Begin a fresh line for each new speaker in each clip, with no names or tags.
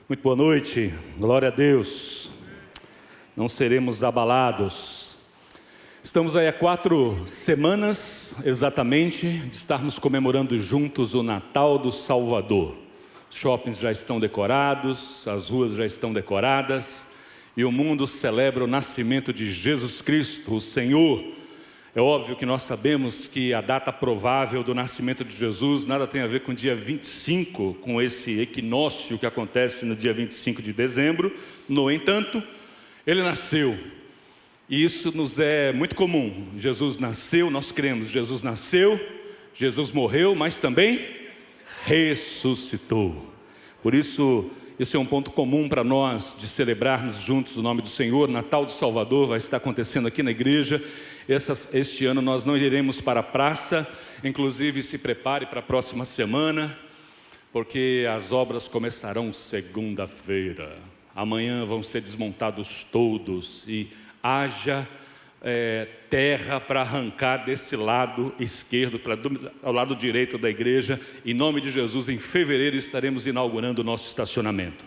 Muito boa noite, glória a Deus. Não seremos abalados. Estamos aí há 4 semanas, exatamente, de estarmos comemorando juntos o Natal do Salvador. Os shoppings já estão decorados, as ruas já estão decoradas, e o mundo celebra o nascimento de Jesus Cristo, o Senhor. É óbvio que nós sabemos que a data provável do nascimento de Jesus nada tem a ver com o dia 25, com esse equinócio que acontece no dia 25 de dezembro. No entanto, ele nasceu. E isso nos é muito comum. Jesus nasceu, nós cremos, Jesus nasceu, Jesus morreu, mas também ressuscitou. Por isso, esse é um ponto comum para nós de celebrarmos juntos o nome do Senhor. Natal do Salvador vai estar acontecendo aqui na igreja. Este ano nós não iremos para a praça, inclusive se prepare para a próxima semana, porque as obras começarão segunda-feira. Amanhã vão ser desmontados todos e haja terra para arrancar desse lado esquerdo ao lado direito da igreja. Em nome de Jesus, em fevereiro estaremos inaugurando o nosso estacionamento.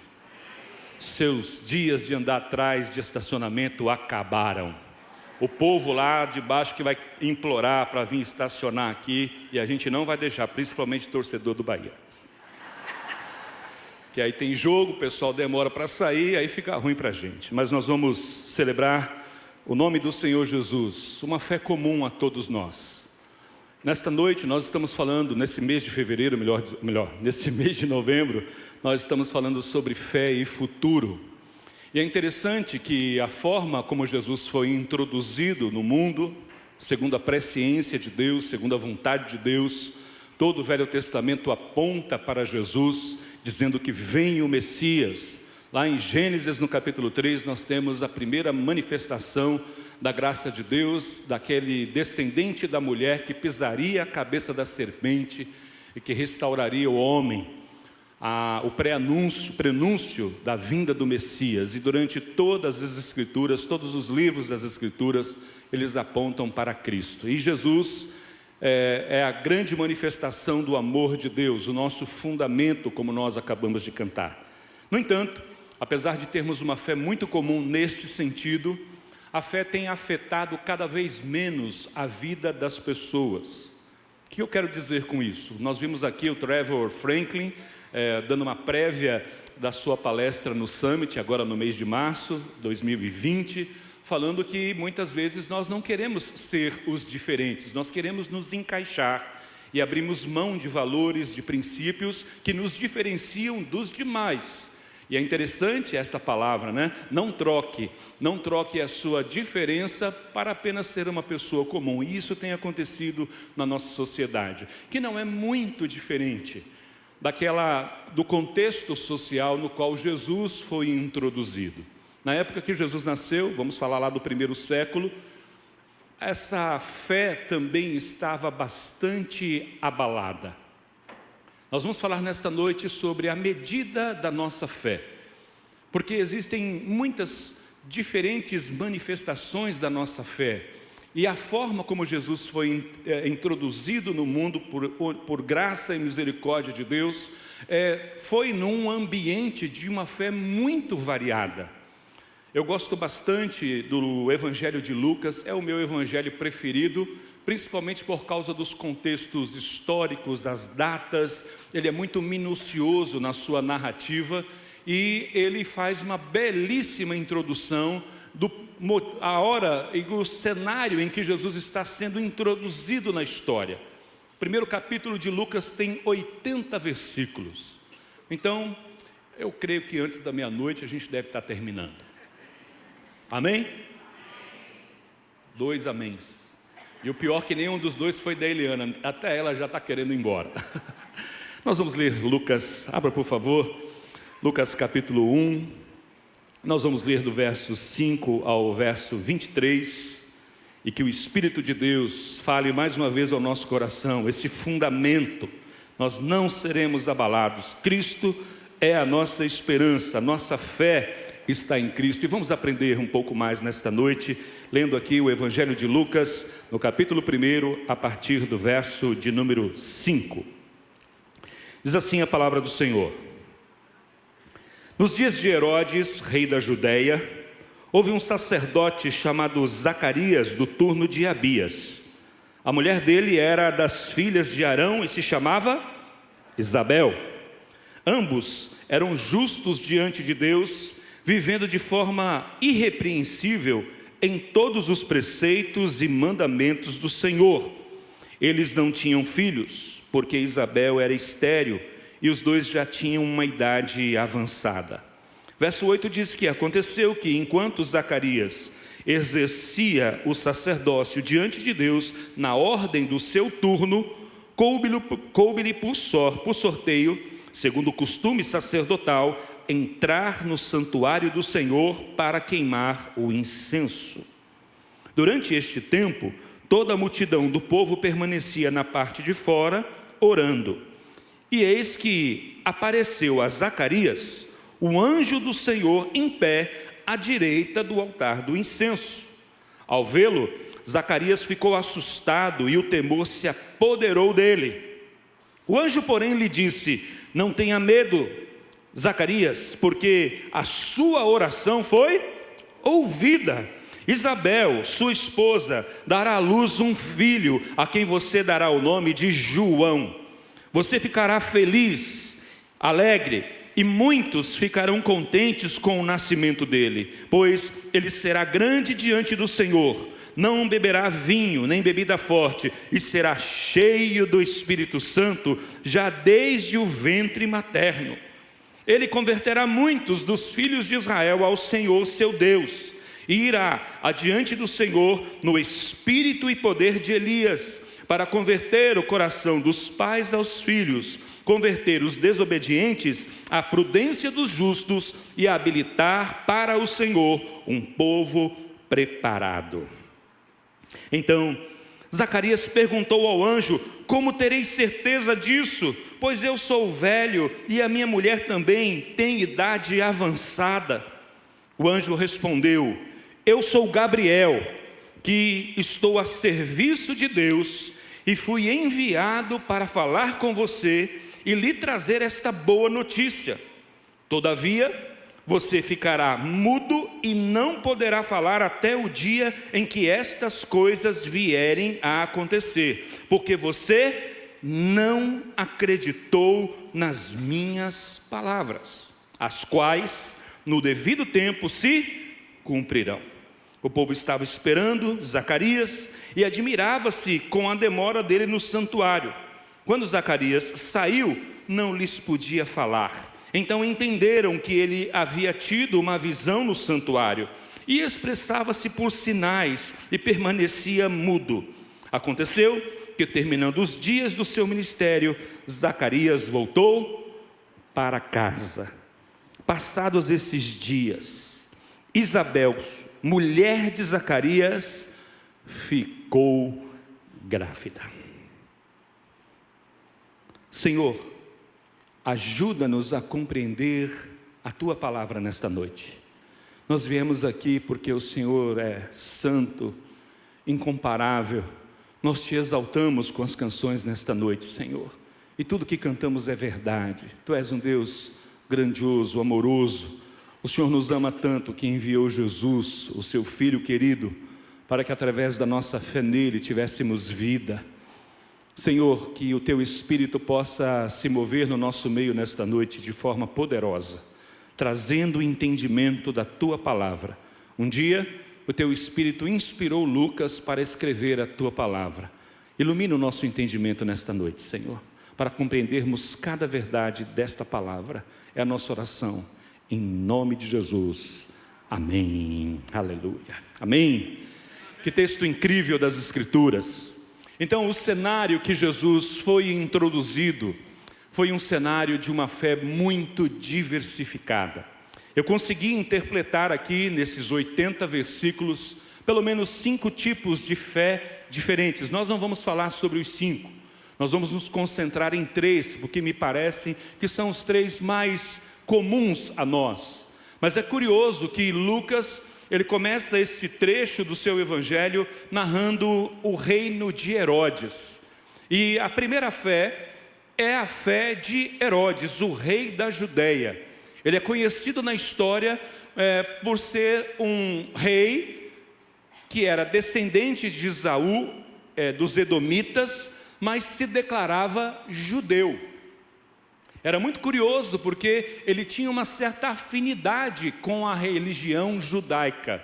Seus dias de andar atrás de estacionamento acabaram. O povo lá de baixo que vai implorar para vir estacionar aqui, e a gente não vai deixar, principalmente torcedor do Bahia. Que aí tem jogo, o pessoal demora para sair, aí fica ruim para a gente. Mas nós vamos celebrar o nome do Senhor Jesus, uma fé comum a todos nós. Nesta noite nós estamos falando, nesse mês de fevereiro, nesse mês de novembro, nós estamos falando sobre fé e futuro. E é interessante que a forma como Jesus foi introduzido no mundo, segundo a presciência de Deus, segundo a vontade de Deus, todo o Velho Testamento aponta para Jesus, dizendo que vem o Messias. Lá em Gênesis, no capítulo 3, nós temos a primeira manifestação da graça de Deus, daquele descendente da mulher que pisaria a cabeça da serpente e que restauraria o homem. O prenúncio da vinda do Messias. E durante todas as Escrituras, todos os livros das Escrituras, eles apontam para Cristo. E Jesus é a grande manifestação do amor de Deus, o nosso fundamento, como nós acabamos de cantar. No entanto, apesar de termos uma fé muito comum neste sentido, a fé tem afetado cada vez menos a vida das pessoas. O que eu quero dizer com isso? Nós vimos aqui o Trevor Franklin dando uma prévia da sua palestra no Summit, agora no mês de março de 2020, falando que muitas vezes nós não queremos ser os diferentes, nós queremos nos encaixar e abrimos mão de valores, de princípios que nos diferenciam dos demais. E é interessante esta palavra, né? Não troque a sua diferença para apenas ser uma pessoa comum. E isso tem acontecido na nossa sociedade, que não é muito diferente do contexto social no qual Jesus foi introduzido. Na época que Jesus nasceu, vamos falar lá do 1º século, essa fé também estava bastante abalada. Nós vamos falar nesta noite sobre a medida da nossa fé, porque existem muitas diferentes manifestações da nossa fé, e a forma como Jesus foi introduzido no mundo por graça e misericórdia de Deus, foi num ambiente de uma fé muito variada. Eu gosto bastante do Evangelho de Lucas, é o meu evangelho preferido, principalmente por causa dos contextos históricos, das datas. Ele é muito minucioso na sua narrativa e ele faz uma belíssima introdução a hora e o cenário em que Jesus está sendo introduzido na história. O 1º capítulo de Lucas tem 80 versículos. Então, eu creio que antes da meia-noite a gente deve estar terminando. Amém? 2 améns. E o pior que nenhum dos dois foi da Eliana, até ela já está querendo ir embora. Nós vamos ler Lucas, abra por favor, Lucas capítulo 1, nós vamos ler do verso 5 ao verso 23, e que o Espírito de Deus fale mais uma vez ao nosso coração, esse fundamento, nós não seremos abalados, Cristo é a nossa esperança, a nossa fé está em Cristo, e vamos aprender um pouco mais nesta noite, lendo aqui o Evangelho de Lucas, no capítulo 1, a partir do verso de número 5. Diz assim a palavra do Senhor: Nos dias de Herodes, rei da Judéia, houve um sacerdote chamado Zacarias, do turno de Abias. A mulher dele era das filhas de Arão e se chamava Isabel. Ambos eram justos diante de Deus, vivendo de forma irrepreensível em todos os preceitos e mandamentos do Senhor. Eles não tinham filhos, porque Isabel era estéril e os dois já tinham uma idade avançada. Verso 8 diz que aconteceu que, enquanto Zacarias exercia o sacerdócio diante de Deus, na ordem do seu turno, coube-lhe por sorteio, segundo o costume sacerdotal, entrar no santuário do Senhor para queimar o incenso. Durante este tempo, toda a multidão do povo permanecia na parte de fora, orando. E eis que apareceu a Zacarias o anjo do Senhor em pé à direita do altar do incenso. Ao vê-lo, Zacarias ficou assustado e o temor se apoderou dele. O anjo, porém, lhe disse: não tenha medo, Zacarias, porque a sua oração foi ouvida. Isabel, sua esposa, dará à luz um filho, a quem você dará o nome de João. Você ficará feliz, alegre, e muitos ficarão contentes com o nascimento dele, pois ele será grande diante do Senhor. Não beberá vinho, nem bebida forte, e será cheio do Espírito Santo, já desde o ventre materno. Ele converterá muitos dos filhos de Israel ao Senhor seu Deus, e irá adiante do Senhor no espírito e poder de Elias, para converter o coração dos pais aos filhos, converter os desobedientes à prudência dos justos e habilitar para o Senhor um povo preparado. Então, Zacarias perguntou ao anjo: como terei certeza disso? Pois eu sou velho e a minha mulher também tem idade avançada. O anjo respondeu: eu sou Gabriel, que estou a serviço de Deus e fui enviado para falar com você e lhe trazer esta boa notícia. Todavia, você ficará mudo e não poderá falar até o dia em que estas coisas vierem a acontecer, porque você não acreditou nas minhas palavras, as quais no devido tempo se cumprirão. O povo estava esperando Zacarias e admirava-se com a demora dele no santuário. Quando Zacarias saiu, não lhes podia falar. Então entenderam que ele havia tido uma visão no santuário e expressava-se por sinais e permanecia mudo. Aconteceu que, terminando os dias do seu ministério, Zacarias voltou para casa. Passados esses dias, Isabel, mulher de Zacarias, ficou grávida. Senhor, ajuda-nos a compreender a Tua palavra nesta noite. Nós viemos aqui porque o Senhor é santo, incomparável. Nós Te exaltamos com as canções nesta noite, Senhor. E tudo que cantamos é verdade. Tu és um Deus grandioso, amoroso. O Senhor nos ama tanto que enviou Jesus, o Seu Filho querido, para que através da nossa fé nele tivéssemos vida. Senhor, que o Teu Espírito possa se mover no nosso meio nesta noite de forma poderosa, trazendo o entendimento da Tua palavra. Um dia, o Teu Espírito inspirou Lucas para escrever a Tua palavra. Ilumina o nosso entendimento nesta noite, Senhor, para compreendermos cada verdade desta palavra. É a nossa oração. Em nome de Jesus, amém, aleluia, amém. Que texto incrível das Escrituras. Então, o cenário que Jesus foi introduzido foi um cenário de uma fé muito diversificada. Eu consegui interpretar aqui, nesses 80 versículos, pelo menos 5 tipos de fé diferentes. Nós não vamos falar sobre os 5, nós vamos nos concentrar em 3, porque me parece que são os 3 mais comuns a nós. Mas é curioso que Lucas, ele começa esse trecho do seu evangelho narrando o reino de Herodes. E a primeira fé é a fé de Herodes, o rei da Judéia. Ele é conhecido na história por ser um rei que era descendente de Esaú, dos edomitas, mas se declarava judeu. Era muito curioso porque ele tinha uma certa afinidade com a religião judaica.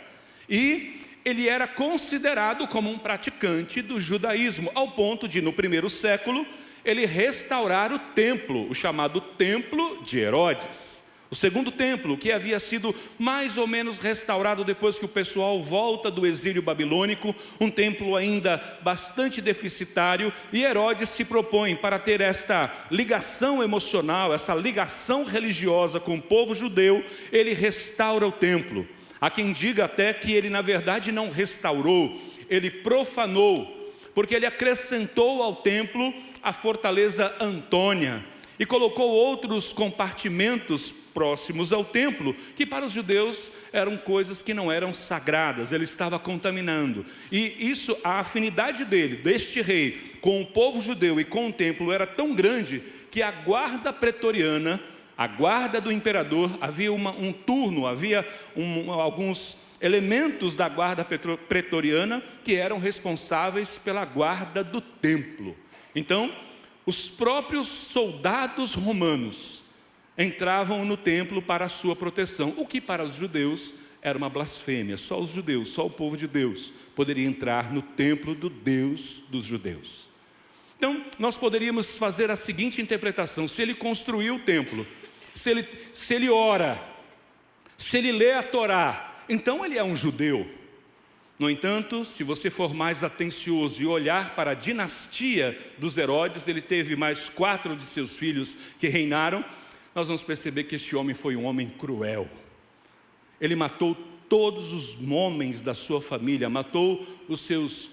E ele era considerado como um praticante do judaísmo, ao ponto de, no primeiro século, ele restaurar o templo, o chamado Templo de Herodes. O segundo templo, que havia sido mais ou menos restaurado depois que o pessoal volta do exílio babilônico, um templo ainda bastante deficitário, e Herodes se propõe para ter esta ligação emocional, essa ligação religiosa com o povo judeu, ele restaura o templo. Há quem diga até que ele na verdade não restaurou, ele profanou, porque ele acrescentou ao templo a fortaleza Antônia, e colocou outros compartimentos próximos ao templo, que para os judeus eram coisas que não eram sagradas, ele estava contaminando. E isso, a afinidade dele, deste rei, com o povo judeu e com o templo era tão grande, que a guarda pretoriana, a guarda do imperador, havia um turno, havia alguns elementos da guarda pretoriana que eram responsáveis pela guarda do templo. Então, os próprios soldados romanos entravam no templo para a sua proteção, o que para os judeus era uma blasfêmia. Só os judeus, só o povo de Deus poderia entrar no templo do Deus dos judeus. Então, nós poderíamos fazer a seguinte interpretação: se ele construiu o templo, se ele ora, se ele lê a Torá, então ele é um judeu. No entanto, se você for mais atencioso e olhar para a dinastia dos Herodes, ele teve mais 4 de seus filhos que reinaram, nós vamos perceber que este homem foi um homem cruel. Ele matou todos os homens da sua família, matou os seus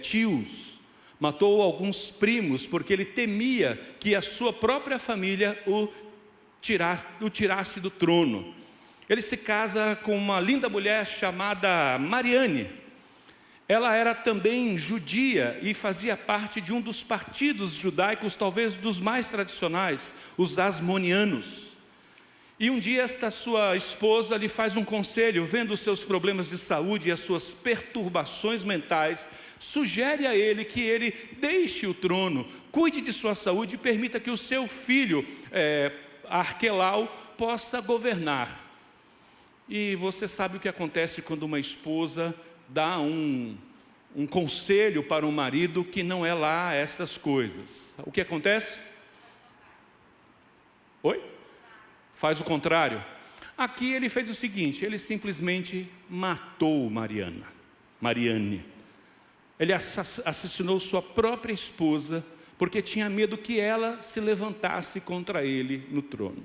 tios, matou alguns primos, porque ele temia que a sua própria família o tirasse do trono. Ele se casa com uma linda mulher chamada Mariane. Ela era também judia e fazia parte de um dos partidos judaicos, talvez dos mais tradicionais, os asmonianos. E um dia esta sua esposa lhe faz um conselho, vendo os seus problemas de saúde e as suas perturbações mentais, sugere a ele que ele deixe o trono, cuide de sua saúde e permita que o seu filho, Arquelau, possa governar. E você sabe o que acontece quando uma esposa dá um conselho para um marido que não é lá essas coisas. O que acontece? Oi? Faz o contrário. Aqui ele fez o seguinte, ele simplesmente matou Mariane. Ele assassinou sua própria esposa, porque tinha medo que ela se levantasse contra ele no trono.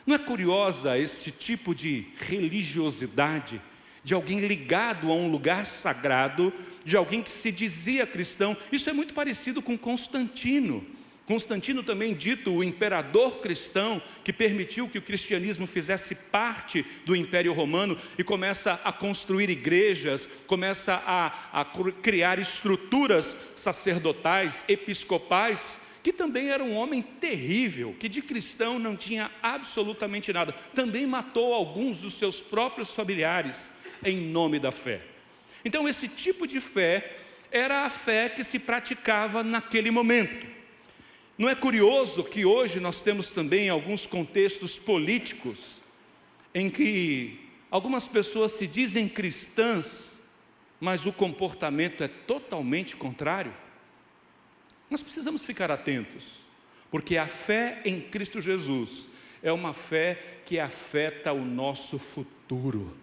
Não é curiosa este tipo de religiosidade, de alguém ligado a um lugar sagrado, de alguém que se dizia cristão? Isso é muito parecido com Constantino. Constantino também dito o imperador cristão, que permitiu que o cristianismo fizesse parte do Império Romano e começa a construir igrejas, começa a criar estruturas sacerdotais, episcopais, que também era um homem terrível, que de cristão não tinha absolutamente nada. Também matou alguns dos seus próprios familiares em nome da fé. Então esse tipo de fé era a fé que se praticava naquele momento. Não é curioso que hoje nós temos também alguns contextos políticos em que algumas pessoas se dizem cristãs, mas o comportamento é totalmente contrário? Nós precisamos ficar atentos, porque a fé em Cristo Jesus é uma fé que afeta o nosso futuro,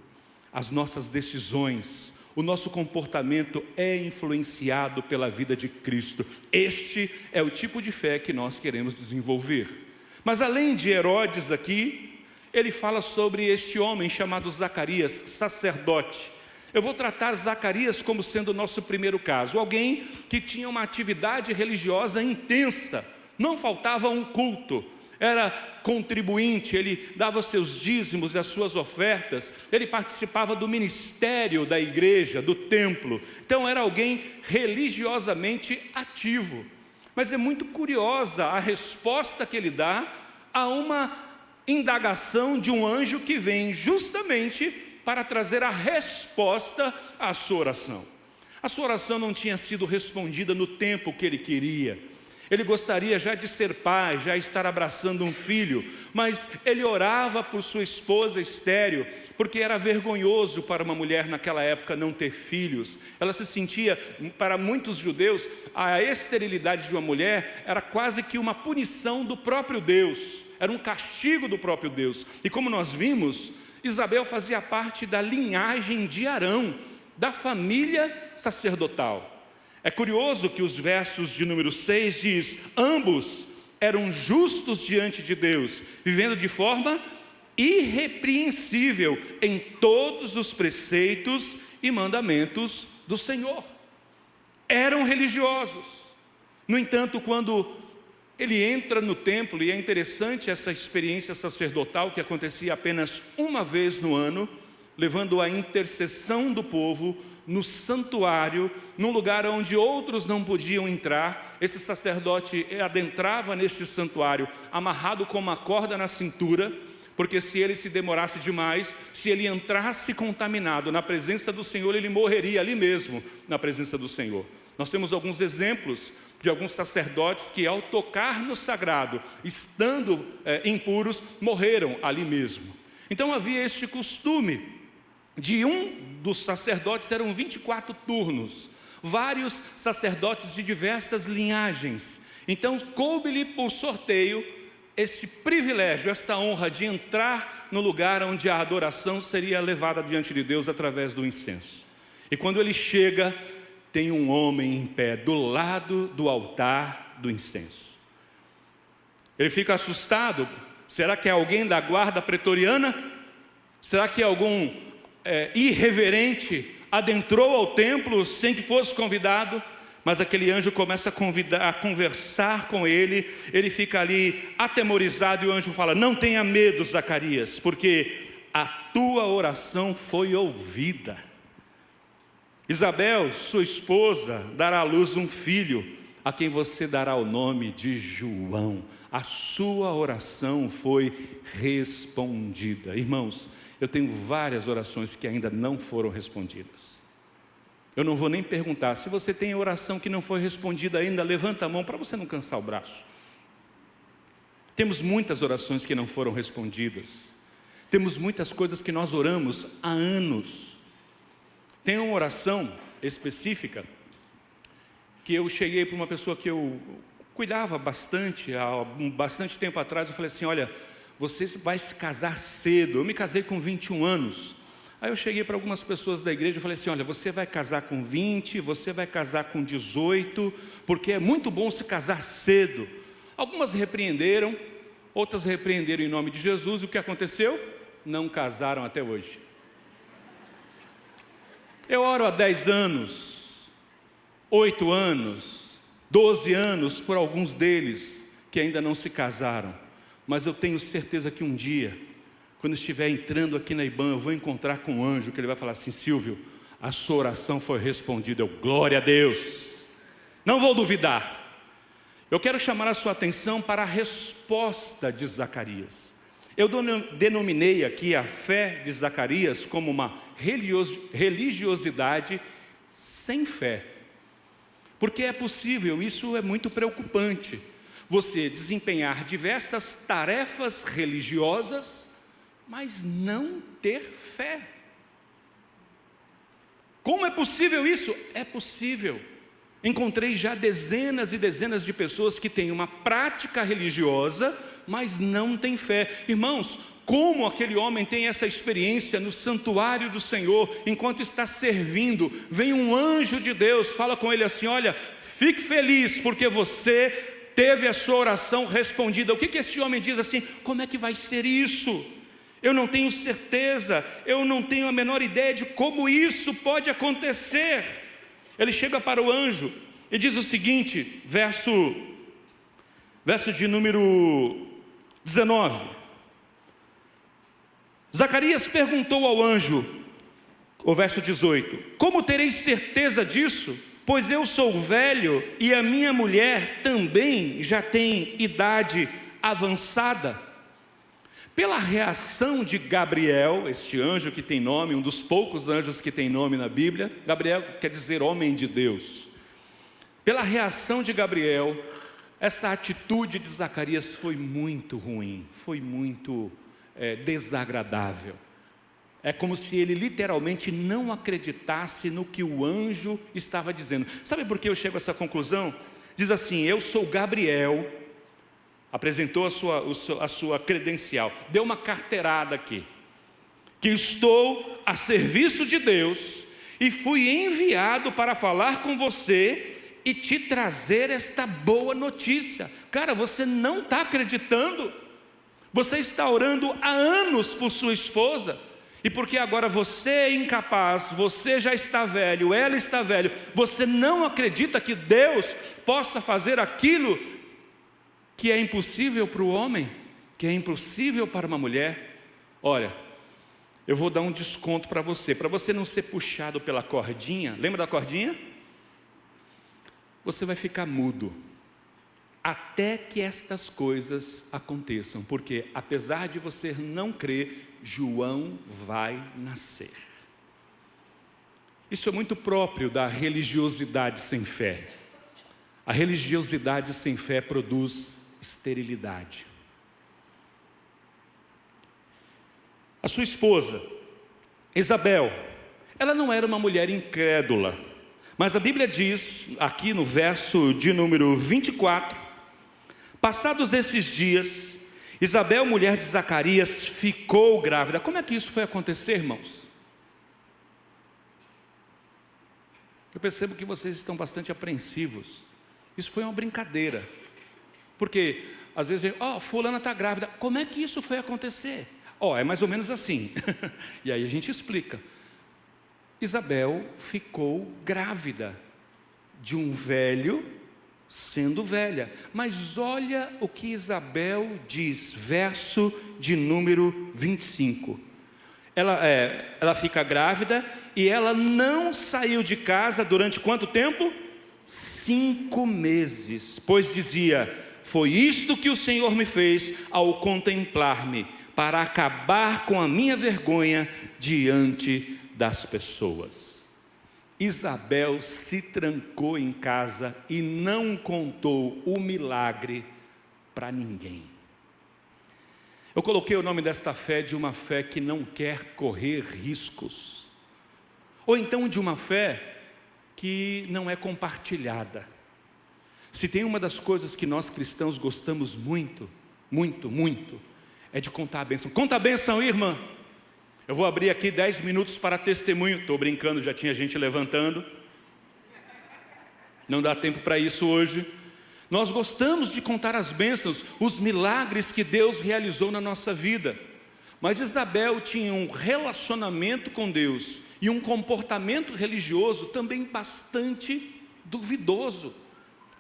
as nossas decisões. O nosso comportamento é influenciado pela vida de Cristo. Este é o tipo de fé que nós queremos desenvolver. Mas além de Herodes aqui, ele fala sobre este homem chamado Zacarias, sacerdote. Eu vou tratar Zacarias como sendo o nosso primeiro caso. Alguém que tinha uma atividade religiosa intensa, não faltava um culto. Era contribuinte, ele dava seus dízimos e as suas ofertas, ele participava do ministério da igreja, do templo. Então era alguém religiosamente ativo. Mas é muito curiosa a resposta que ele dá a uma indagação de um anjo que vem justamente para trazer a resposta à sua oração. A sua oração não tinha sido respondida no tempo que ele queria. Ele gostaria já de ser pai, já estar abraçando um filho, mas ele orava por sua esposa estéril, porque era vergonhoso para uma mulher naquela época não ter filhos. Ela se sentia, para muitos judeus, a esterilidade de uma mulher era quase que uma punição do próprio Deus, era um castigo do próprio Deus. E como nós vimos, Isabel fazia parte da linhagem de Arão, da família sacerdotal. É curioso que os versos de número 6 diz: ambos eram justos diante de Deus, vivendo de forma irrepreensível em todos os preceitos e mandamentos do Senhor. Eram religiosos. No entanto, quando ele entra no templo, e é interessante essa experiência sacerdotal que acontecia apenas uma vez no ano, levando a intercessão do povo no santuário, num lugar onde outros não podiam entrar. Esse sacerdote adentrava neste santuário amarrado com uma corda na cintura, porque se ele se demorasse demais, se ele entrasse contaminado na presença do Senhor, ele morreria ali mesmo, na presença do Senhor. Nós temos alguns exemplos de alguns sacerdotes que, ao tocar no sagrado, estando impuros, morreram ali mesmo. Então havia este costume de um dos sacerdotes, eram 24 turnos, vários sacerdotes de diversas linhagens. Então coube-lhe por sorteio esse privilégio, esta honra de entrar no lugar onde a adoração seria levada diante de Deus através do incenso. E quando ele chega, tem um homem em pé do lado do altar do incenso. Ele fica assustado. Será que é alguém da guarda pretoriana? Será que é algum irreverente adentrou ao templo sem que fosse convidado? Mas aquele anjo começa a conversar com ele. Ele fica ali atemorizado e o anjo fala: não tenha medo, Zacarias, porque a tua oração foi ouvida. Isabel, sua esposa, dará à luz um filho, a quem você dará o nome de João. A sua oração foi respondida. Irmãos, eu tenho várias orações que ainda não foram respondidas. Eu não vou nem perguntar. Se você tem oração que não foi respondida ainda, levanta a mão para você não cansar o braço. Temos muitas orações que não foram respondidas. Temos muitas coisas que nós oramos há anos. Tem uma oração específica que eu cheguei para uma pessoa que eu cuidava bastante, há bastante tempo atrás. Eu falei assim: olha, você vai se casar cedo. Eu me casei com 21 anos. Aí eu cheguei para algumas pessoas da igreja e falei assim: olha, você vai casar com 20, você vai casar com 18, porque é muito bom se casar cedo. Algumas repreenderam, outras repreenderam em nome de Jesus. E o que aconteceu? Não casaram até hoje. Eu oro há 10 anos, 8 anos, 12 anos por alguns deles que ainda não se casaram. Mas eu tenho certeza que um dia, quando estiver entrando aqui na IBAN, eu vou encontrar com um anjo que ele vai falar assim: Silvio, a sua oração foi respondida. Glória a Deus. Não vou duvidar. Eu quero chamar a sua atenção para a resposta de Zacarias. Eu denominei aqui a fé de Zacarias como uma religiosidade sem fé. Porque é possível, isso é muito preocupante, você desempenhar diversas tarefas religiosas, mas não ter fé. Como é possível isso? É possível. Encontrei já dezenas e dezenas de pessoas que têm uma prática religiosa, mas não têm fé. Irmãos, como aquele homem tem essa experiência no santuário do Senhor, enquanto está servindo, vem um anjo de Deus, fala com ele assim: olha, fique feliz porque você teve a sua oração respondida. O que esse homem diz assim? Como é que vai ser isso? Eu não tenho certeza, eu não tenho a menor ideia de como isso pode acontecer. Ele chega para o anjo e diz o seguinte, verso de número 19. Zacarias perguntou ao anjo, o verso 18: como terei certeza disso? Pois eu sou velho e a minha mulher também já tem idade avançada. pela reação de Gabriel, este anjo que tem nome, um dos poucos anjos que tem nome na Bíblia, Gabriel quer dizer homem de Deus. Pela reação de Gabriel, essa atitude de Zacarias foi muito ruim, foi muito desagradável. É como se ele literalmente não acreditasse no que o anjo estava dizendo. Sabe por que eu chego a essa conclusão? Diz assim: eu sou Gabriel, apresentou a sua credencial, deu uma carteirada aqui, que estou a serviço de Deus e fui enviado para falar com você e te trazer esta boa notícia. Cara, você não está acreditando? Você está orando há anos por sua esposa, e porque agora você é incapaz, você já está velho, ela está velho, você não acredita que Deus possa fazer aquilo que é impossível para o homem, que é impossível para uma mulher? Olha, eu vou dar um desconto para você não ser puxado pela cordinha. Lembra da cordinha? Você vai ficar mudo até que estas coisas aconteçam, porque apesar de você não crer, João vai nascer. Isso é muito próprio da religiosidade sem fé. A religiosidade sem fé produz esterilidade. A sua esposa, Isabel, ela não era uma mulher incrédula, mas a Bíblia diz, aqui no verso de número 24, passados esses dias, Isabel, mulher de Zacarias, ficou grávida. Como é que isso foi acontecer, irmãos? Eu percebo que vocês estão bastante apreensivos. Isso foi uma brincadeira. Porque, às vezes, fulana está grávida. Como é que isso foi acontecer? É mais ou menos assim. E aí a gente explica. Isabel ficou grávida de um velho, sendo velha. Mas olha o que Isabel diz, verso de número 25. Ela fica grávida e ela não saiu de casa durante quanto tempo? 5 meses. Pois dizia: foi isto que o Senhor me fez ao contemplar-me, para acabar com a minha vergonha diante das pessoas. Isabel se trancou em casa e não contou o milagre para ninguém. Eu coloquei o nome desta fé de uma fé que não quer correr riscos, ou então de uma fé que não é compartilhada. Se tem uma das coisas que nós cristãos gostamos muito, muito, muito, é de contar a bênção. Conta a bênção, irmã. Eu vou abrir aqui 10 minutos para testemunho. Estou brincando, já tinha gente levantando. Não dá tempo para isso hoje. Nós gostamos de contar as bênçãos, os milagres que Deus realizou na nossa vida. Mas Isabel tinha um relacionamento com Deus e um comportamento religioso também bastante duvidoso.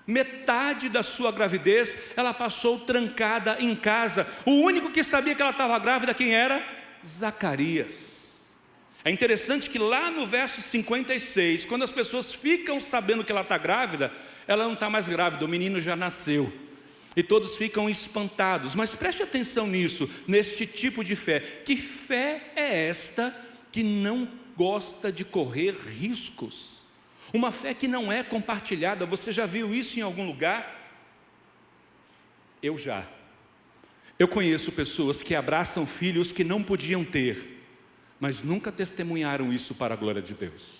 Metade da sua gravidez ela passou trancada em casa. O único que sabia que ela estava grávida, quem era? Zacarias. É interessante que lá no verso 56, quando as pessoas ficam sabendo que ela está grávida, ela não está mais grávida, o menino já nasceu. E todos ficam espantados. Mas preste atenção nisso, neste tipo de fé. Que fé é esta que não gosta de correr riscos? Uma fé que não é compartilhada. Você já viu isso em algum lugar? Eu já. Eu conheço pessoas que abraçam filhos que não podiam ter, mas nunca testemunharam isso para a glória de Deus.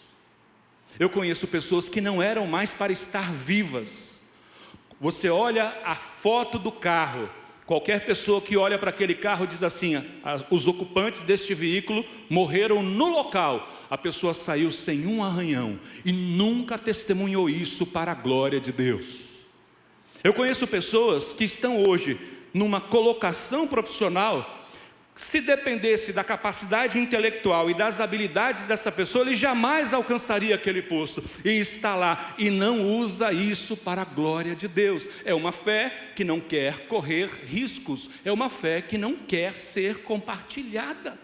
Eu conheço pessoas que não eram mais para estar vivas. Você olha a foto do carro, qualquer pessoa que olha para aquele carro diz assim: os ocupantes deste veículo morreram no local. A pessoa saiu sem um arranhão e nunca testemunhou isso para a glória de Deus. Eu conheço pessoas que estão hoje numa colocação profissional. Se dependesse da capacidade intelectual e das habilidades dessa pessoa, ele jamais alcançaria aquele posto, e está lá, e não usa isso para a glória de Deus. É uma fé que não quer correr riscos, é uma fé que não quer ser compartilhada.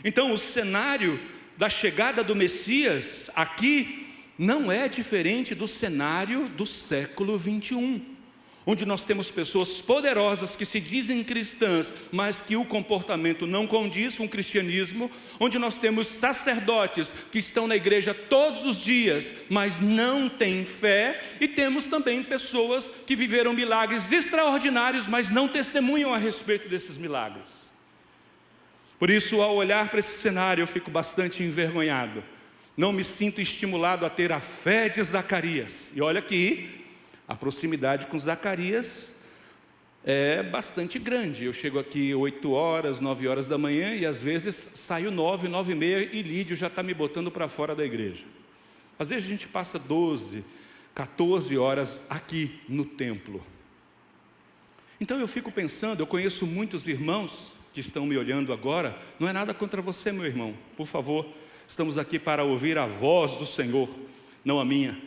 Então o cenário da chegada do Messias aqui não é diferente do cenário do século 21. onde nós temos pessoas poderosas que se dizem cristãs, mas que o comportamento não condiz com o cristianismo, onde nós temos sacerdotes que estão na igreja todos os dias, mas não têm fé, e temos também pessoas que viveram milagres extraordinários, mas não testemunham a respeito desses milagres. Por isso, ao olhar para esse cenário, eu fico bastante envergonhado. Não me sinto estimulado a ter a fé de Zacarias. E olha aqui, a proximidade com Zacarias é bastante grande. Eu chego aqui 8 horas, 9 horas da manhã e às vezes saio 9, 9 e meia e Lídio já está me botando para fora da igreja. Às vezes a gente passa 12, 14 horas aqui no templo. Então eu fico pensando, eu conheço muitos irmãos que estão me olhando agora. Não é nada contra você, meu irmão, por favor. Estamos aqui para ouvir a voz do Senhor, não a minha.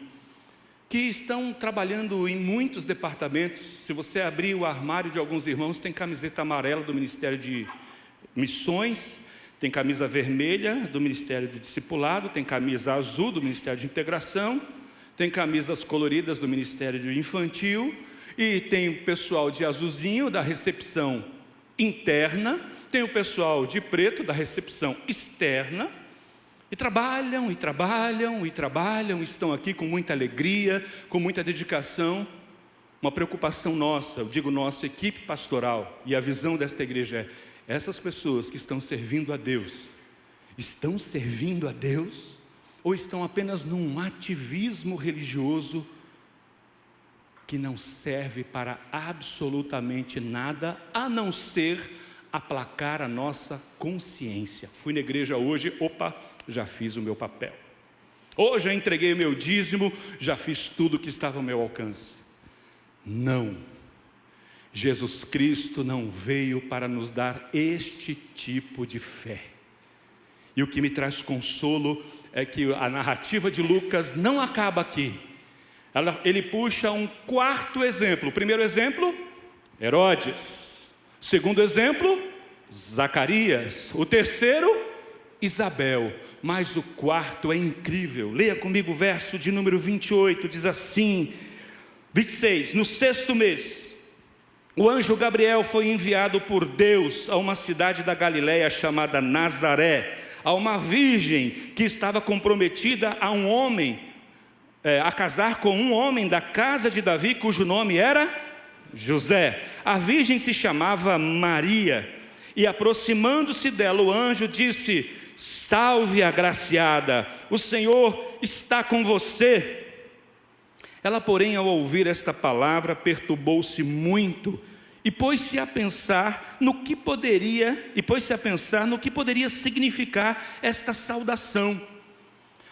Que estão trabalhando em muitos departamentos. Se você abrir o armário de alguns irmãos, tem camiseta amarela do Ministério de Missões, tem camisa vermelha do Ministério de Discipulado, tem camisa azul do Ministério de Integração, tem camisas coloridas do Ministério Infantil, e tem o pessoal de azulzinho da recepção interna, tem o pessoal de preto da recepção externa, e trabalham, e trabalham, e trabalham, estão aqui com muita alegria, com muita dedicação. Uma preocupação nossa, eu digo nossa equipe pastoral, e a visão desta igreja é: essas pessoas que estão servindo a Deus, estão servindo a Deus? Ou estão apenas num ativismo religioso que não serve para absolutamente nada, a não ser aplacar a nossa consciência? Fui na igreja hoje, opa, já fiz o meu papel. Hoje já entreguei o meu dízimo, já fiz tudo que estava ao meu alcance. Não. Jesus Cristo não veio para nos dar este tipo de fé. E o que me traz consolo é que a narrativa de Lucas não acaba aqui. Ele puxa um quarto exemplo. O primeiro exemplo, Herodes. O segundo exemplo, Zacarias. O terceiro, Isabel. Mas o quarto é incrível. Leia comigo o verso de número 28, diz assim, 26, no 6º mês, o anjo Gabriel foi enviado por Deus a uma cidade da Galileia chamada Nazaré, a uma virgem que estava comprometida a um homem, a casar com um homem da casa de Davi, cujo nome era José. A virgem se chamava Maria, e aproximando-se dela, o anjo disse: salve, agraciada, o Senhor está com você. Ela, porém, ao ouvir esta palavra, perturbou-se muito e pôs-se a pensar no que poderia significar esta saudação.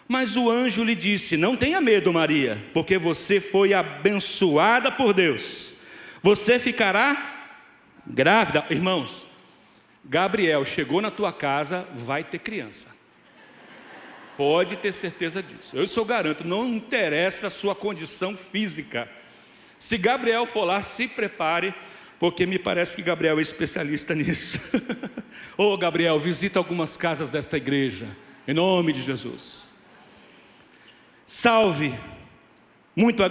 Mas o anjo lhe disse: não tenha medo, Maria, porque você foi abençoada por Deus. Você ficará grávida. Irmãos, Gabriel chegou na tua casa, vai ter criança. Pode ter certeza disso. Eu só garanto, não interessa a sua condição física. Se Gabriel for lá, se prepare, porque me parece que Gabriel é especialista nisso. Ô Gabriel, visita algumas casas desta igreja, em nome de Jesus. Salve, muito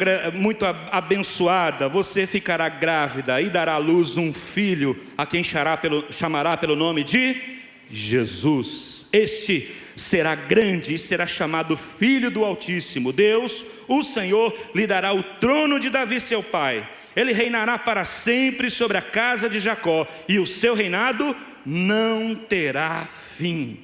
abençoada, você ficará grávida e dará à luz um filho, a quem chamará pelo nome de Jesus. Este será grande e será chamado Filho do Altíssimo. Deus, o Senhor, lhe dará o trono de Davi seu pai. Ele reinará para sempre sobre a casa de Jacó, e o seu reinado não terá fim.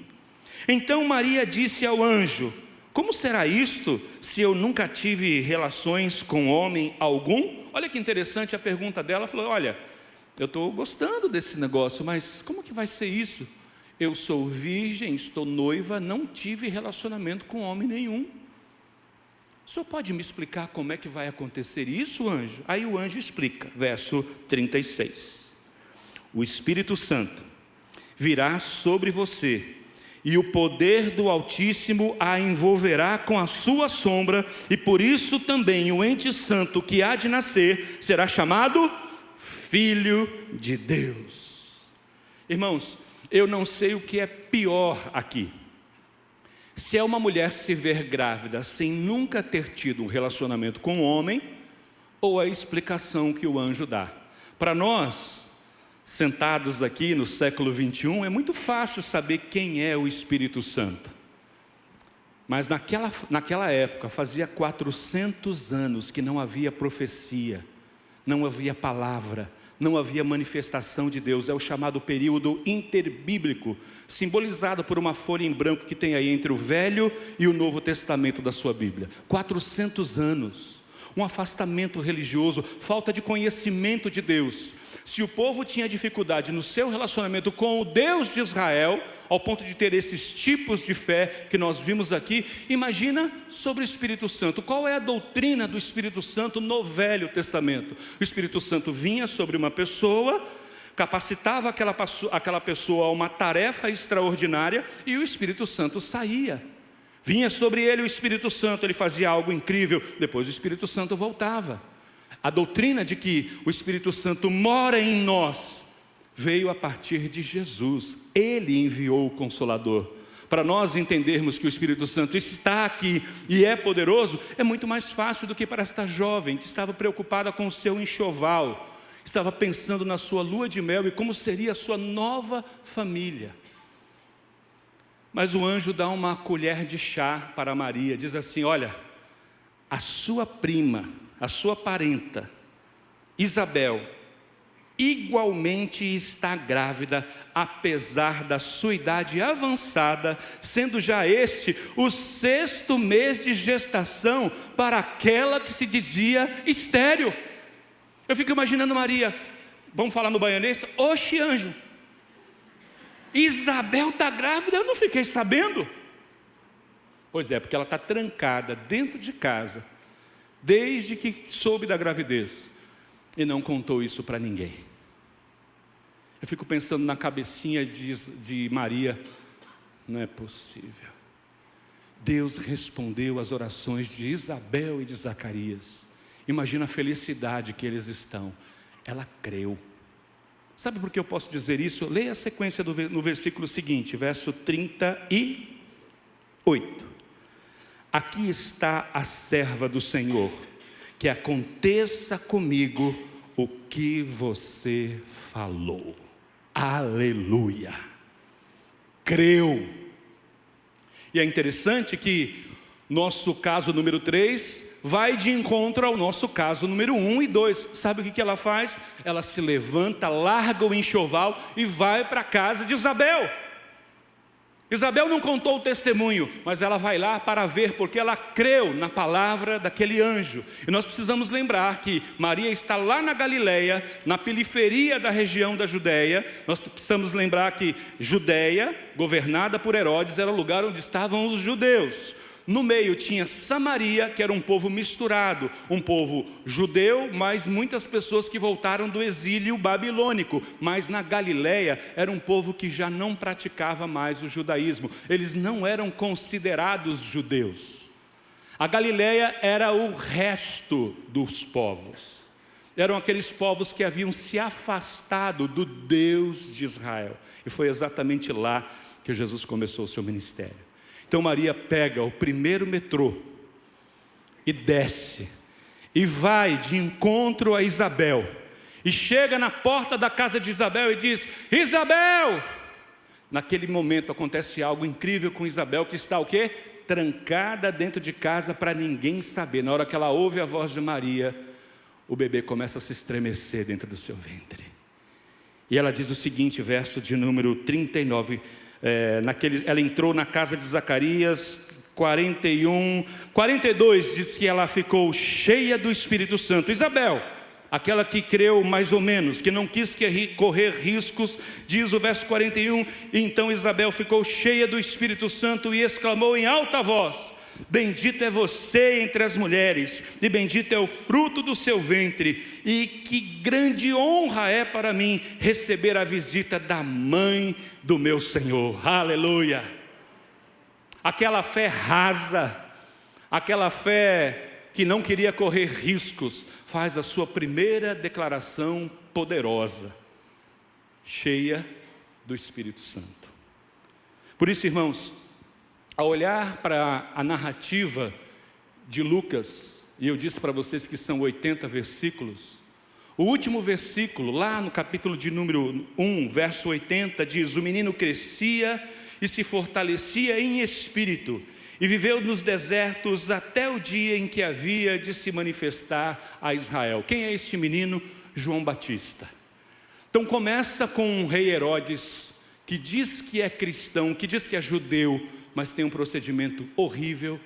Então Maria disse ao anjo: como será isto, se eu nunca tive relações com homem algum? Olha que interessante a pergunta dela. Ela falou: olha, eu estou gostando desse negócio, mas como que vai ser isso? Eu sou virgem, estou noiva, não tive relacionamento com homem nenhum. O senhor pode me explicar como é que vai acontecer isso, anjo? Aí o anjo explica, verso 36. O Espírito Santo virá sobre você, e o poder do Altíssimo a envolverá com a sua sombra, e por isso também o ente santo que há de nascer será chamado Filho de Deus. Irmãos, eu não sei o que é pior aqui. Se é uma mulher se ver grávida sem nunca ter tido um relacionamento com um homem, ou a explicação que o anjo dá. Para nós, sentados aqui no século 21, é muito fácil saber quem é o Espírito Santo. Mas naquela época, fazia 400 anos que não havia profecia, não havia palavra, não havia manifestação de Deus. É o chamado período interbíblico, simbolizado por uma folha em branco que tem aí entre o Velho e o Novo Testamento da sua Bíblia. 400 anos, um afastamento religioso, falta de conhecimento de Deus. Se o povo tinha dificuldade no seu relacionamento com o Deus de Israel, ao ponto de ter esses tipos de fé que nós vimos aqui, imagina sobre o Espírito Santo. Qual é a doutrina do Espírito Santo no Velho Testamento? O Espírito Santo vinha sobre uma pessoa, capacitava aquela pessoa a uma tarefa extraordinária, e o Espírito Santo saía. Vinha sobre ele o Espírito Santo, ele fazia algo incrível, depois o Espírito Santo voltava. A doutrina de que o Espírito Santo mora em nós veio a partir de Jesus. Ele enviou o Consolador. Para nós entendermos que o Espírito Santo está aqui e é poderoso, é muito mais fácil do que para esta jovem que estava preocupada com o seu enxoval, estava pensando na sua lua de mel e como seria a sua nova família. Mas o anjo dá uma colher de chá para Maria, diz assim: olha, a sua prima, a sua parenta, Isabel, igualmente está grávida, apesar da sua idade avançada, sendo já este o 6º mês de gestação para aquela que se dizia estéril. Eu fico imaginando Maria, vamos falar no baianês, oxe anjo, Isabel está grávida, eu não fiquei sabendo. Pois é, porque ela está trancada dentro de casa, desde que soube da gravidez, e não contou isso para ninguém. Eu fico pensando na cabecinha de Maria, não é possível. Deus respondeu às orações de Isabel e de Zacarias. Imagina a felicidade que eles estão. Ela creu. Sabe por que eu posso dizer isso? Leia a sequência no versículo seguinte, verso 38. Aqui está a serva do Senhor, que aconteça comigo o que você falou. Aleluia! Creu. E é interessante que nosso caso número 3 vai de encontro ao nosso caso número 1 e 2. Sabe o que ela faz? Ela se levanta, larga o enxoval e vai para a casa de Isabel. Isabel não contou o testemunho, mas ela vai lá para ver, porque ela creu na palavra daquele anjo. E nós precisamos lembrar que Maria está lá na Galileia, na periferia da região da Judeia. Nós precisamos lembrar que Judeia, governada por Herodes, era o lugar onde estavam os judeus. No meio tinha Samaria, que era um povo misturado, um povo judeu, mas muitas pessoas que voltaram do exílio babilônico. Mas na Galileia era um povo que já não praticava mais o judaísmo. Eles não eram considerados judeus. A Galileia era o resto dos povos. Eram aqueles povos que haviam se afastado do Deus de Israel. E foi exatamente lá que Jesus começou o seu ministério. Então Maria pega o primeiro metrô e desce, e vai de encontro a Isabel, e chega na porta da casa de Isabel e diz: Isabel! Naquele momento acontece algo incrível com Isabel, que está o quê? Trancada dentro de casa para ninguém saber. Na hora que ela ouve a voz de Maria, o bebê começa a se estremecer dentro do seu ventre. E ela diz o seguinte, verso de número 39, ela entrou na casa de Zacarias, 42, diz que ela ficou cheia do Espírito Santo. Isabel, aquela que creu mais ou menos, que não quis correr riscos, diz o verso 41, então Isabel ficou cheia do Espírito Santo e exclamou em alta voz: bendito é você entre as mulheres, e bendito é o fruto do seu ventre, e que grande honra é para mim receber a visita da mãe do meu Senhor. Aleluia! Aquela fé rasa, aquela fé que não queria correr riscos, faz a sua primeira declaração poderosa, cheia do Espírito Santo. Por isso, irmãos, ao olhar para a narrativa de Lucas, e eu disse para vocês que são 80 versículos. O último versículo, lá no capítulo de número 1, verso 80, diz: o menino crescia e se fortalecia em espírito, e viveu nos desertos até o dia em que havia de se manifestar a Israel. Quem é este menino? João Batista. Então começa com o rei Herodes, que diz que é cristão, que diz que é judeu, mas tem um procedimento horrível,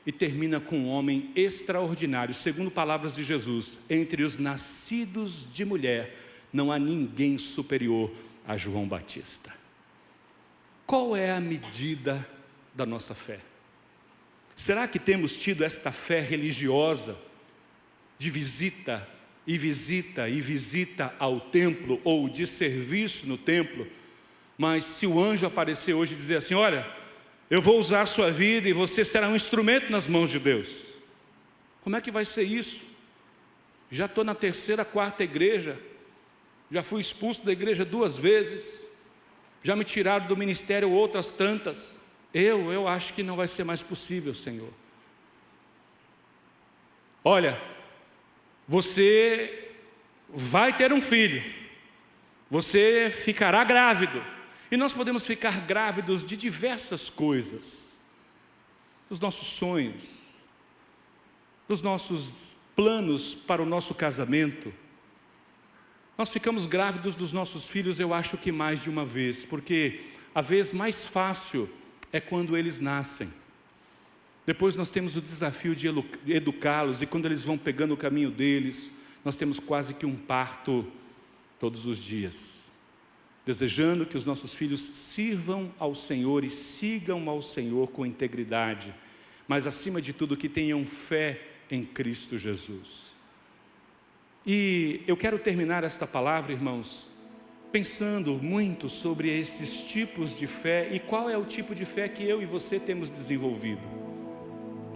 e termina com um homem extraordinário. Segundo palavras de Jesus, entre os nascidos de mulher, não há ninguém superior a João Batista. Qual é a medida da nossa fé? Será que temos tido esta fé religiosa de visita e visita e visita ao templo, ou de serviço no templo? Mas se o anjo aparecer hoje e dizer assim: olha, eu vou usar a sua vida e você será um instrumento nas mãos de Deus, como é que vai ser isso? Já estou na terceira, quarta igreja, já fui expulso da igreja 2 vezes, já me tiraram do ministério outras tantas. Eu acho que não vai ser mais possível, Senhor. Olha, você vai ter um filho, você ficará grávido. E nós podemos ficar grávidos de diversas coisas, dos nossos sonhos, dos nossos planos para o nosso casamento. Nós ficamos grávidos dos nossos filhos, eu acho que mais de uma vez, porque a vez mais fácil é quando eles nascem. Depois nós temos o desafio de educá-los, e quando eles vão pegando o caminho deles, nós temos quase que um parto todos os dias, desejando que os nossos filhos sirvam ao Senhor e sigam ao Senhor com integridade, mas acima de tudo que tenham fé em Cristo Jesus. E eu quero terminar esta palavra, irmãos, pensando muito sobre esses tipos de fé e qual é o tipo de fé que eu e você temos desenvolvido.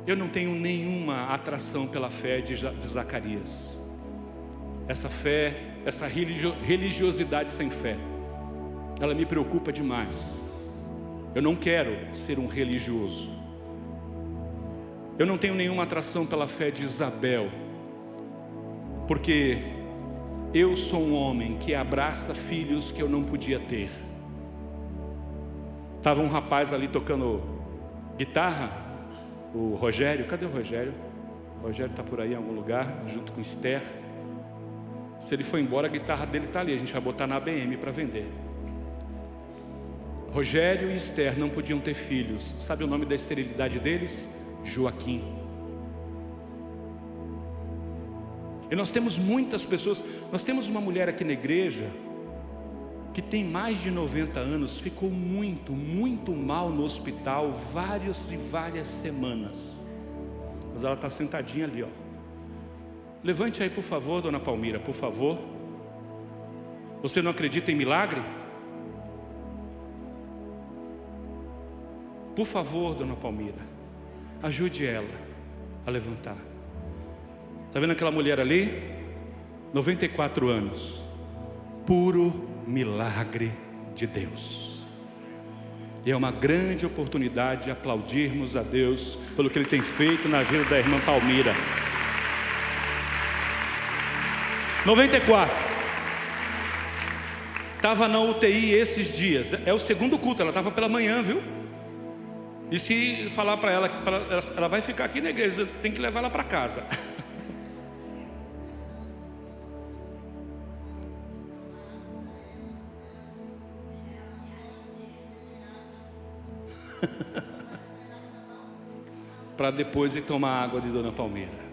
Eu não tenho nenhuma atração pela fé de Zacarias. Essa fé, essa religiosidade sem fé, ela me preocupa demais. Eu não quero ser um religioso. Eu não tenho nenhuma atração pela fé de Isabel, porque eu sou um homem que abraça filhos que eu não podia ter. Estava um rapaz ali tocando guitarra, o Rogério. Cadê o Rogério? O Rogério está por aí em algum lugar, junto com Esther. Se ele for embora, a guitarra dele está ali, a gente vai botar na ABM para vender. Rogério e Esther não podiam ter filhos. Sabe o nome da esterilidade deles? Joaquim. E nós temos muitas pessoas. Nós temos uma mulher aqui na igreja que tem mais de 90 anos, ficou muito, muito mal no hospital várias e várias semanas. Mas ela está sentadinha ali, ó. Levante aí, por favor, dona Palmira, por favor. Você não acredita em milagre? Por favor, dona Palmira, ajude ela a levantar. Está vendo aquela mulher ali? 94 anos. Puro milagre de Deus. E é uma grande oportunidade de aplaudirmos a Deus pelo que Ele tem feito na vida da irmã Palmira. 94. Estava na UTI esses dias. É o segundo culto, ela estava pela manhã, viu? E se falar para ela que ela vai ficar aqui na igreja, tem que levar ela para casa. Para depois ir tomar água de dona Palmeira.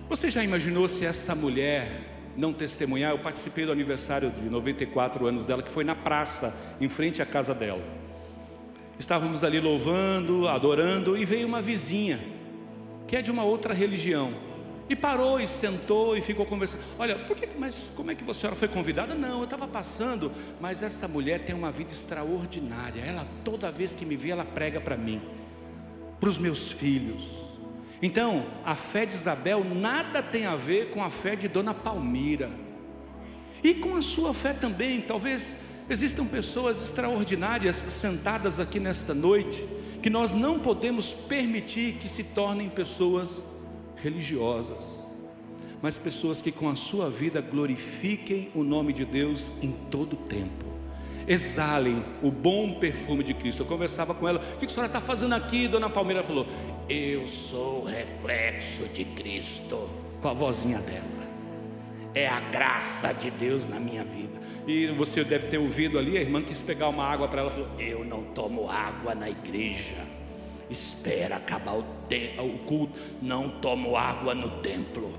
Você já imaginou se essa mulher não testemunhar? Eu participei do aniversário de 94 anos dela, que foi na praça, em frente à casa dela. Estávamos ali louvando, adorando, e veio uma vizinha, que é de uma outra religião, e parou e sentou e ficou conversando. Olha, mas como é que a senhora foi convidada? Não, eu estava passando, mas essa mulher tem uma vida extraordinária. Ela, toda vez que me vê, ela prega para mim, para os meus filhos. Então, a fé de Isabel nada tem a ver com a fé de dona Palmira. E com a sua fé também. Talvez existam pessoas extraordinárias sentadas aqui nesta noite, que nós não podemos permitir que se tornem pessoas religiosas, mas pessoas que com a sua vida glorifiquem o nome de Deus em todo o tempo. Exalem o bom perfume de Cristo. Eu conversava com ela: o que a senhora está fazendo aqui, dona Palmeira? Ela falou: eu sou o reflexo de Cristo. Com a vozinha dela. É a graça de Deus na minha vida. E você deve ter ouvido ali, a irmã quis pegar uma água para ela, falou: eu não tomo água na igreja, espera acabar o culto, não tomo água no templo.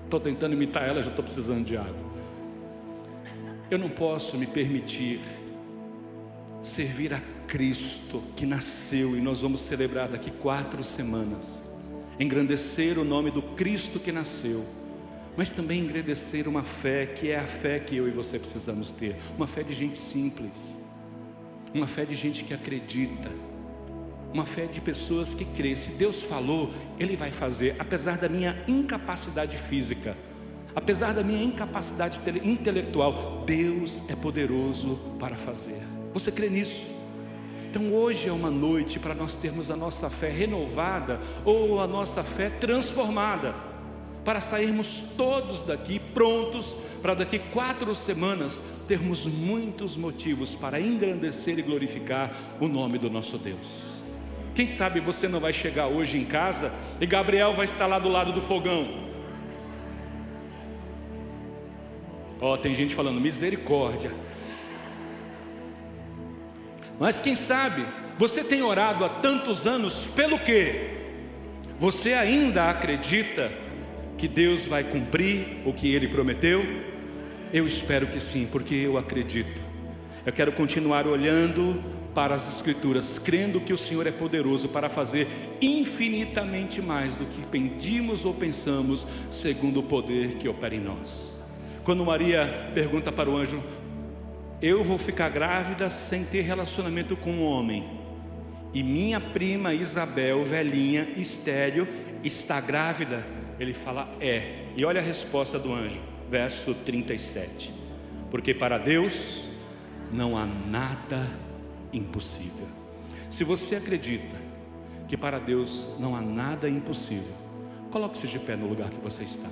Estou tentando imitar ela, já estou precisando de água. Eu não posso me permitir servir a Cristo que nasceu, e nós vamos celebrar daqui 4 semanas, engrandecer o nome do Cristo que nasceu, mas também engrandecer uma fé que é a fé que eu e você precisamos ter, uma fé de gente simples, uma fé de gente que acredita, uma fé de pessoas que crê. Se Deus falou, Ele vai fazer, apesar da minha incapacidade física, apesar da minha incapacidade intelectual. Deus é poderoso para fazer. Você crê nisso? Então hoje é uma noite para nós termos a nossa fé renovada, ou a nossa fé transformada, para sairmos todos daqui prontos para daqui 4 semanas termos muitos motivos para engrandecer e glorificar o nome do nosso Deus. Quem sabe você não vai chegar hoje em casa e Gabriel vai estar lá do lado do fogão. Tem gente falando misericórdia. Mas quem sabe você tem orado há tantos anos pelo quê? Você ainda acredita que Deus vai cumprir o que Ele prometeu? Eu espero que sim, porque eu acredito. Eu quero continuar olhando para as Escrituras, crendo que o Senhor é poderoso para fazer infinitamente mais do que pedimos ou pensamos, segundo o poder que opera em nós. Quando Maria pergunta para o anjo: eu vou ficar grávida sem ter relacionamento com um homem, e minha prima Isabel, velhinha, estéril, está grávida? Ele fala: é. E olha a resposta do anjo, verso 37. Porque para Deus não há nada impossível. Se você acredita que para Deus não há nada impossível, coloque-se de pé no lugar que você está.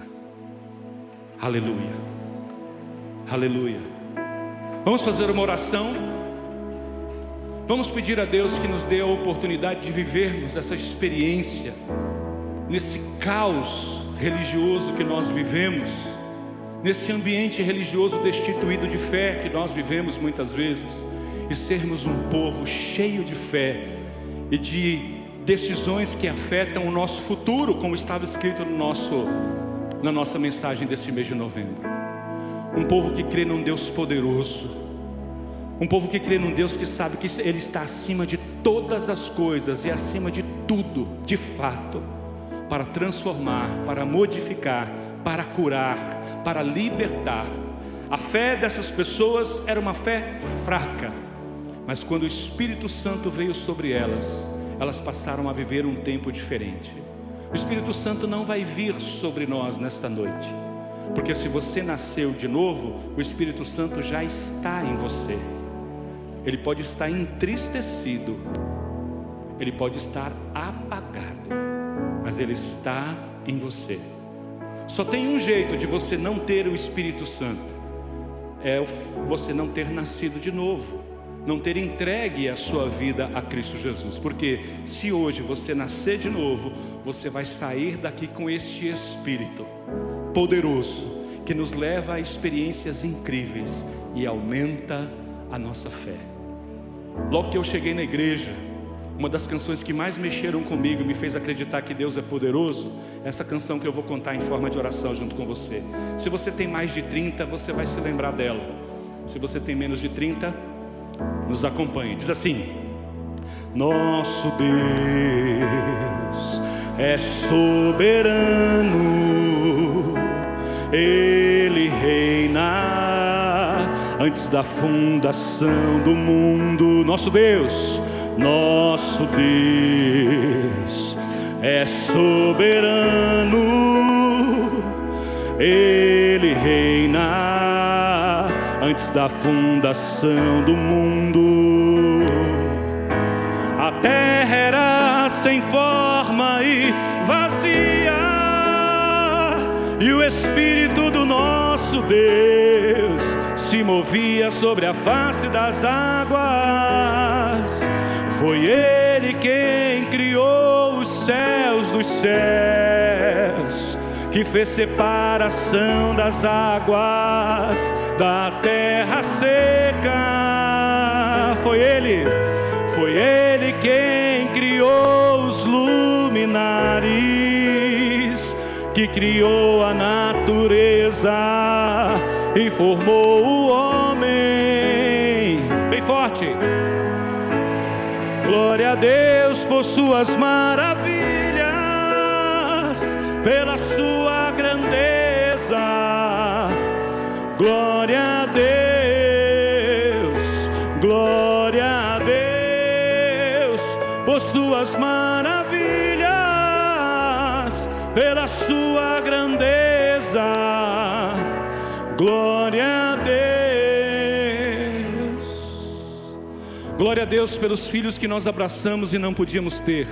Aleluia, aleluia. Vamos fazer uma oração. Vamos pedir a Deus que nos dê a oportunidade de vivermos essa experiência nesse caos religioso que nós vivemos, nesse ambiente religioso destituído de fé que nós vivemos muitas vezes, e sermos um povo cheio de fé e de decisões que afetam o nosso futuro, como estava escrito na nossa mensagem deste mês de novembro. Um povo que crê num Deus poderoso, um povo que crê num Deus que sabe que Ele está acima de todas as coisas e acima de tudo, de fato, para transformar, para modificar, para curar, para libertar. A fé dessas pessoas era uma fé fraca, mas quando o Espírito Santo veio sobre elas, elas passaram a viver um tempo diferente. O Espírito Santo não vai vir sobre nós nesta noite, porque se você nasceu de novo, o Espírito Santo já está em você. Ele pode estar entristecido, ele pode estar apagado, mas Ele está em você. Só tem um jeito de você não ter o Espírito Santo: é você não ter nascido de novo, não ter entregue a sua vida a Cristo Jesus. Porque se hoje você nascer de novo, você vai sair daqui com este Espírito poderoso, que nos leva a experiências incríveis e aumenta a nossa fé. Logo que eu cheguei na igreja, uma das canções que mais mexeram comigo, me fez acreditar que Deus é poderoso, essa canção que eu vou contar em forma de oração junto com você. Se você tem mais de 30, você vai se lembrar dela. Se você tem menos de 30, nos acompanhe. Diz assim: nosso Deus é soberano, Ele reina antes da fundação do mundo. Nosso Deus é soberano, Ele reina antes da fundação do mundo. A terra era sem forma e vazia, e o Espírito do nosso Deus se movia sobre a face das águas. Foi Ele quem criou os céus dos céus, que fez separação das águas da terra seca. Foi Ele quem criou os luminares, que criou a natureza e formou o homem. Bem forte. Glória a Deus por suas maravilhas, pela sua grandeza. Glória a Deus, glória a Deus por suas maravilhas, pela sua grandeza. Glória a Deus. Glória a Deus pelos filhos que nós abraçamos e não podíamos ter.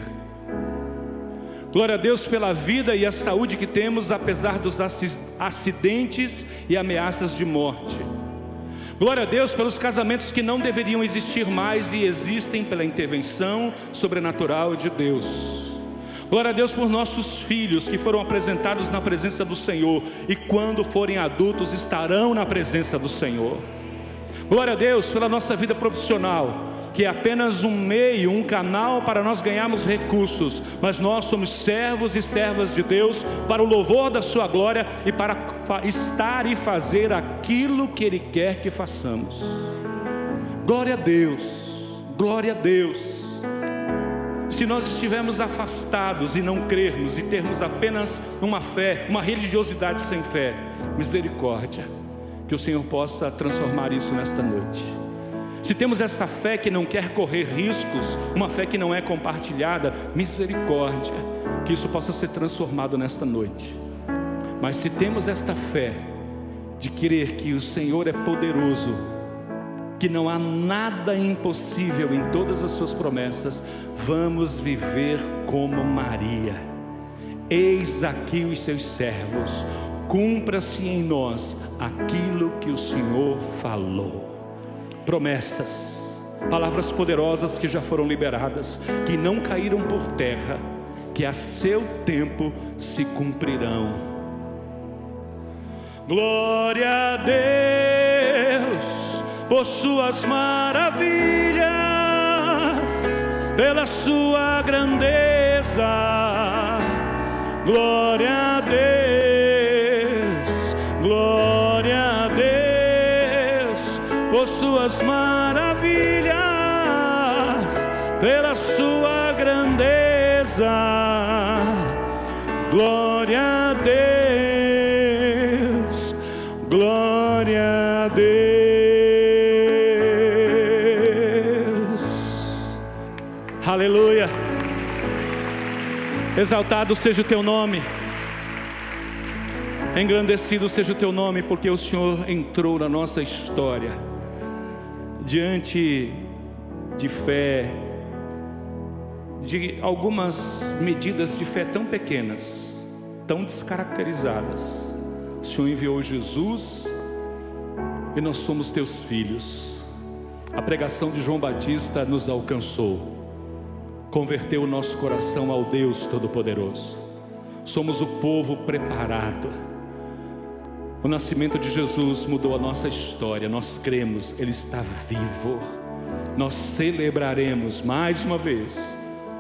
Glória a Deus pela vida e a saúde que temos, apesar dos acidentes e ameaças de morte. Glória a Deus pelos casamentos que não deveriam existir mais e existem pela intervenção sobrenatural de Deus. Glória a Deus por nossos filhos que foram apresentados na presença do Senhor e quando forem adultos estarão na presença do Senhor. Glória a Deus pela nossa vida profissional, que é apenas um meio, um canal para nós ganharmos recursos, mas nós somos servos e servas de Deus para o louvor da sua glória e para estar e fazer aquilo que Ele quer que façamos. Glória a Deus, glória a Deus. Se nós estivermos afastados e não crermos e termos apenas uma fé, uma religiosidade sem fé, misericórdia, que o Senhor possa transformar isso nesta noite. Se temos essa fé que não quer correr riscos, uma fé que não é compartilhada, misericórdia, que isso possa ser transformado nesta noite. Mas se temos esta fé de crer que o Senhor é poderoso, que não há nada impossível em todas as suas promessas, vamos viver como Maria. Eis aqui os seus servos, cumpra-se em nós aquilo que o Senhor falou. Promessas, palavras poderosas que já foram liberadas, que não caíram por terra, que a seu tempo se cumprirão. Glória a Deus por suas maravilhas, pela sua grandeza. Glória a Deus, glória a Deus por suas maravilhas, pela sua grandeza. Glória a Deus, glória a Deus. Aleluia. Exaltado seja o teu nome, engrandecido seja o teu nome, porque o Senhor entrou na nossa história. Diante de fé, de algumas medidas de fé tão pequenas, tão descaracterizadas, o Senhor enviou Jesus e nós somos teus filhos. A pregação de João Batista nos alcançou, converteu o nosso coração ao Deus Todo-Poderoso. Somos o povo preparado. O nascimento de Jesus mudou a nossa história. Nós cremos, Ele está vivo. Nós celebraremos mais uma vez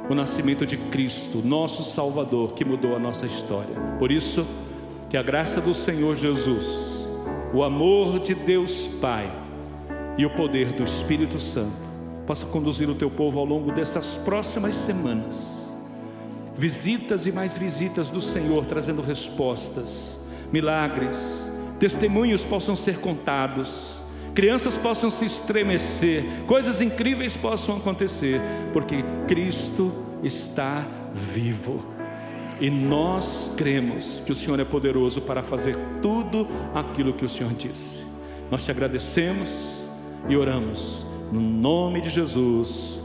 o nascimento de Cristo, nosso Salvador, que mudou a nossa história. Por isso, que a graça do Senhor Jesus, o amor de Deus Pai e o poder do Espírito Santo possa conduzir o teu povo ao longo dessas próximas semanas. Visitas e mais visitas do Senhor, trazendo respostas, milagres, testemunhos possam ser contados, crianças possam se estremecer, coisas incríveis possam acontecer, porque Cristo está vivo. E nós cremos que o Senhor é poderoso para fazer tudo aquilo que o Senhor disse. Nós te agradecemos e oramos no nome de Jesus.